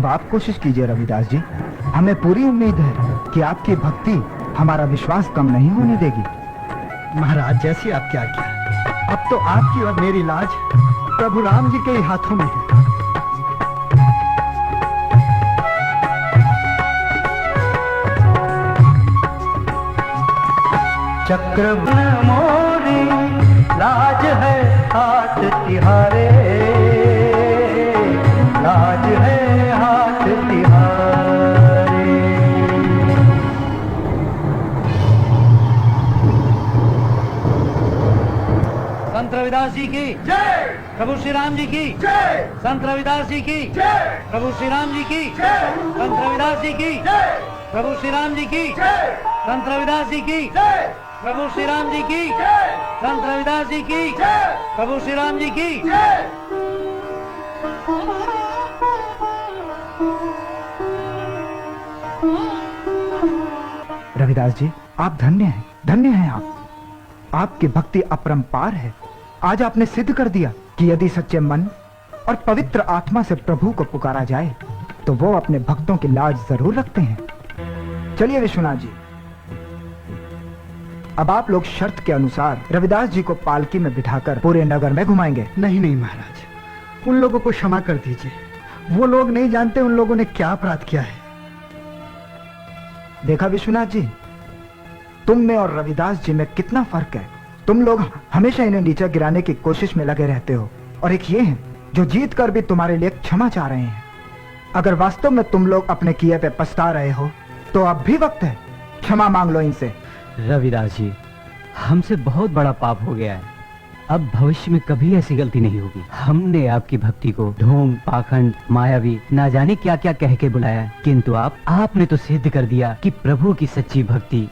अब आप कोशिश कीजिए रविदास जी। हमें पूरी उम्मीद है कि आपकी भक्ति हमारा विश्वास कम नहीं होने देगी। महाराज, जैसी आपकी आज्ञा। अब तो आपकी और मेरी लाज प्रभु राम जी के ही हाथों में है। चक्रवर्ण मोरी लाज है हाथ तिहारे, लाज है हाथ तिहारे। संत रविदास जी की जय, प्रभु श्री राम जी की जय, संत रविदास जी की जय, प्रभु श्री राम जी की जय, संत रविदास जी की जय, प्रभु श्री राम जी की जय, संत रविदास जी की जय, प्रभु श्री राम जी की जय, संत रविदास जी की जय, प्रभु श्री राम जी की जय। रविदास जी, आप धन्य हैं, धन्य हैं आप। आपकी भक्ति अपरंपार है। आज आपने सिद्ध कर दिया कि यदि सच्चे मन और पवित्र आत्मा से प्रभु को पुकारा जाए तो वो अपने भक्तों की लाज जरूर रखते हैं। चलिए विश्वनाथ जी, अब आप लोग शर्त के अनुसार रविदास जी को पालकी में बिठाकर पूरे नगर में घुमाएंगे। नहीं नहीं महाराज, उन लोगों को क्षमा कर दीजिए। वो लोग नहीं जानते उन लोगों ने क्या अपराध किया है। देखा विश्वनाथ जी, तुम में और रविदास जी में कितना फर्क है। तुम लोग हमेशा इन्हें नीचे गिराने की कोशिश में लगे रहते हो, और एक ये हैं जो जीत कर भी तुम्हारे लिए क्षमा चाह रहे हैं। अगर वास्तव में तुम लोग अपने किए पे पछता रहे हो तो अब भी वक्त है, क्षमा मांग लो इनसे। रविदास जी, हमसे बहुत बड़ा पाप हो गया है। अब भविष्य में कभी ऐसी गलती नहीं होगी। हमने आपकी भक्ति को ढोंग, पाखंड, मायावी, ना जाने क्या क्या कह के बुलाया, किंतु आपने तो सिद्ध कर दिया कि प्रभु की सच्ची भक्ति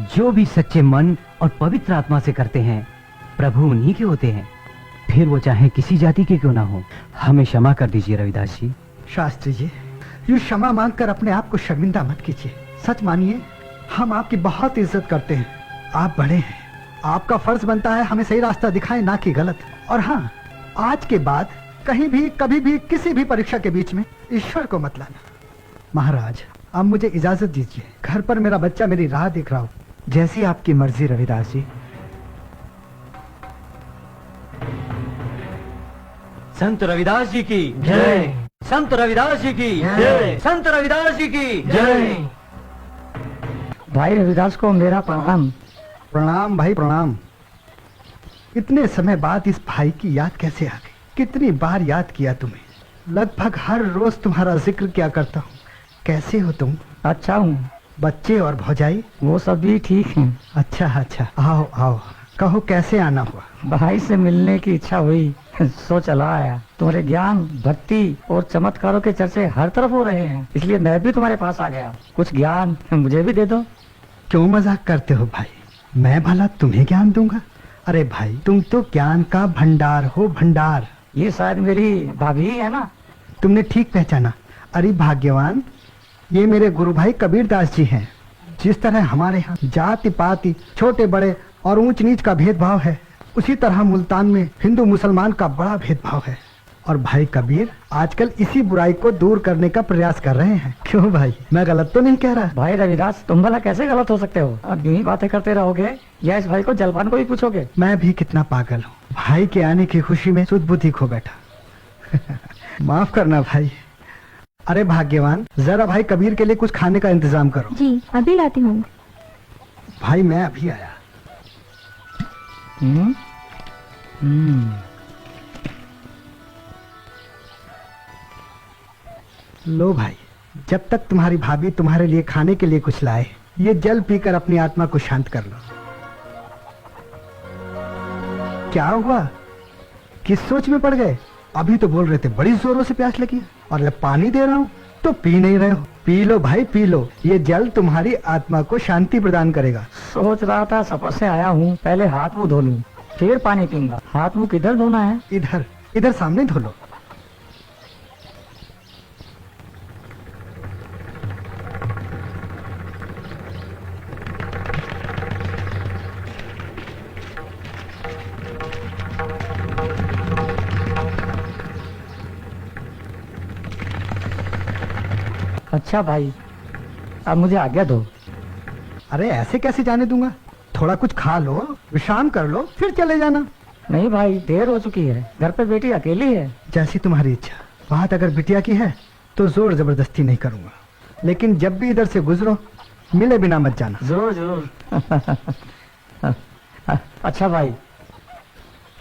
जो भी सच्चे मन और पवित्र आत्मा से करते हैं, प्रभु उन्हीं के होते हैं, फिर वो चाहे किसी जाति के क्यों ना हो। हमें क्षमा कर दीजिए रविदास जी। शास्त्री जी, यूं क्षमा मांगकर अपने आप को शर्मिंदा मत कीजिए। सच मानिए, हम आपकी बहुत इज्जत करते हैं। आप बड़े हैं, आपका फर्ज बनता है हमें सही रास्ता दिखाएं, ना कि गलत। और हाँ, आज के बाद कहीं भी, कभी भी, किसी भी परीक्षा के बीच में ईश्वर को मत लाना। महाराज, अब मुझे इजाजत दीजिए। घर पर मेरा बच्चा मेरी राह देख रहा हो। जैसी आपकी मर्जी रविदास जी। संत रविदास जी की जय, संत रविदास जी की जय, संत रविदास जी की जय। भाई रविदास को मेरा प्रणाम। प्रणाम भाई प्रणाम। इतने समय बाद इस भाई की याद कैसे आ गई? कितनी बार याद किया तुम्हें, लगभग हर रोज तुम्हारा जिक्र क्या करता हूँ। कैसे हो तुम? अच्छा हूँ। बच्चे और भौजाई? वो सब भी ठीक हैं। अच्छा अच्छा, आओ आओ, कहो कैसे आना हुआ? भाई से मिलने की इच्छा हुई, सो चला आया। तुम्हारे ज्ञान, भक्ति और चमत्कारों के चर्चे हर तरफ हो रहे हैं, इसलिए मैं भी तुम्हारे पास आ गया। कुछ ज्ञान मुझे भी दे दो। क्यों मजाक करते हो भाई? मैं भला तुम्हें ज्ञान दूंगा? अरे भाई, तुम तो ज्ञान का भंडार हो, भंडार। ये शायद मेरी भाभी है ना? तुमने ठीक पहचाना। अरे भाग्यवान, ये मेरे गुरु भाई कबीर दास जी हैं। जिस तरह हमारे यहाँ जाति पाति, छोटे बड़े और ऊंच नीच का भेदभाव है, उसी तरह मुल्तान में हिंदू मुसलमान का बड़ा भेदभाव है। और भाई कबीर आजकल इसी बुराई को दूर करने का प्रयास कर रहे हैं। क्यों भाई, मैं गलत तो नहीं कह रहा? भाई रविदास, तुम भला कैसे गलत हो सकते हो? अब यूं ही बातें करते रहोगे या इस भाई को जलपान को भी पूछोगे? मैं भी कितना पागल हूँ, भाई के आने की खुशी में सुध बुद्धि खो बैठा। माफ करना भाई। अरे भाग्यवान, जरा भाई कबीर के लिए कुछ खाने का इंतजाम करो। जी, अभी लाती हूँ। भाई मैं अभी आया। लो भाई, जब तक तुम्हारी भाभी तुम्हारे लिए खाने के लिए कुछ लाए, ये जल पीकर अपनी आत्मा को शांत कर लो। क्या हुआ? किस सोच में पड़ गए? अभी तो बोल रहे थे बड़ी जोरों से प्यास लगी, और जब पानी दे रहा हूं तो पी नहीं रहे हो। पी लो भाई, पी लो। ये जल तुम्हारी आत्मा को शांति प्रदान करेगा। सोच रहा था सफर से आया हूँ, पहले हाथ मुंह धो लूं, फिर पानी पीऊंगा। हाथ मुंह किधर धोना है? इधर, इधर सामने धो लो। अच्छा भाई, अब मुझे आज्ञा दो। अरे ऐसे कैसे जाने दूंगा? थोड़ा कुछ खा लो, विश्राम कर लो, फिर चले जाना। नहीं भाई, देर हो चुकी है, घर पे बेटी अकेली है। जैसी तुम्हारी इच्छा। बात अगर बिटिया की है तो जोर जबरदस्ती नहीं करूंगा, लेकिन जब भी इधर से गुजरो मिले बिना मत जाना। जरूर जरूर। अच्छा भाई,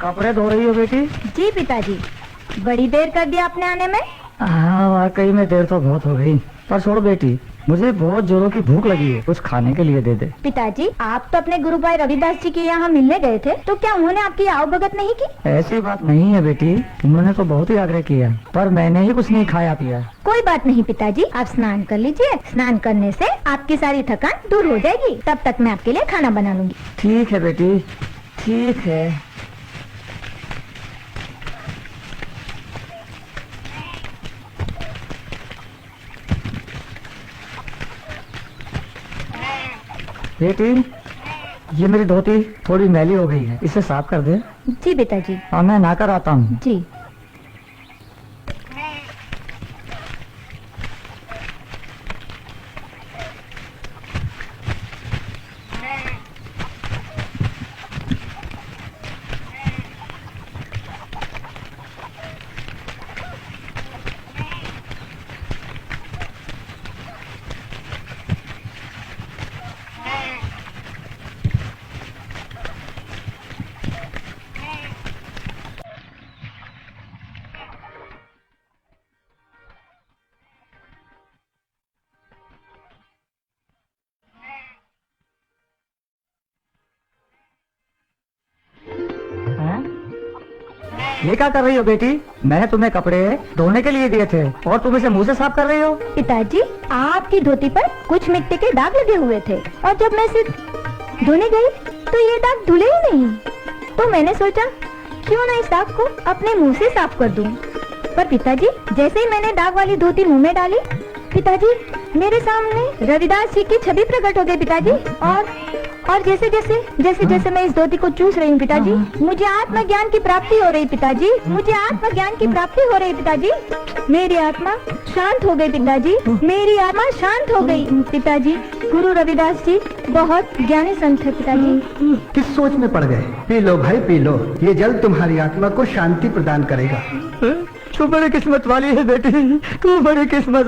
कपड़े धो रही हो बेटी? जी पिताजी, बड़ी देर कर दी आपने आने में। हाँ वाकई में देर तो बहुत हो गई, पर छोड़ बेटी, मुझे बहुत जोरों की भूख लगी है, कुछ खाने के लिए दे दे। पिताजी, आप तो अपने गुरु भाई रविदास जी के यहाँ मिलने गए थे, तो क्या उन्होंने आपकी आवभगत नहीं की? ऐसी बात नहीं है बेटी, उन्होंने तो बहुत ही आग्रह किया, पर मैंने ही कुछ नहीं खाया पिया। कोई बात नहीं पिताजी, आप स्नान कर लीजिए। स्नान करने से आपकी सारी थकान दूर हो जाएगी। तब तक मैं आपके लिए खाना बना लूंगी। ठीक है बेटी, ठीक है। बेटी, ये मेरी धोती थोड़ी मैली हो गई है, इसे साफ कर दे। जी पिताजी। हाँ, मैं नहाकर आता हूँ। जी। ये क्या कर रही हो बेटी? मैंने तुम्हें कपड़े धोने के लिए दिए थे और तुम इसे मुंह से साफ कर रही हो। पिताजी, आपकी धोती पर कुछ मिट्टी के दाग लगे हुए थे और जब मैं इसे धोने गई तो ये दाग धुले ही नहीं। तो मैंने सोचा क्यों ना इस दाग को अपने मुंह से साफ कर दूं। पर पिताजी, जैसे ही मैंने दाग वाली धोती मुंह में डाली, पिताजी मेरे सामने रविदास जी की छवि प्रकट हो गई पिताजी। और जैसे जैसे मैं इस धोती को चूस रही हूँ पिताजी, मुझे आत्मज्ञान की प्राप्ति हो रही पिताजी। मुझे आत्मज्ञान की प्राप्ति हो रही पिताजी। मेरी आत्मा शांत हो गई पिताजी। मेरी आत्मा शांत हो गई पिताजी। गुरु रविदास जी बहुत ज्ञानी संत है पिताजी। किस सोच में पड़ गए? पी लो भाई, पी लो, ये जल तुम्हारी आत्मा को शांति प्रदान करेगा। तू बड़ी किस्मत वाली है बेटी, तू बड़ी किस्मत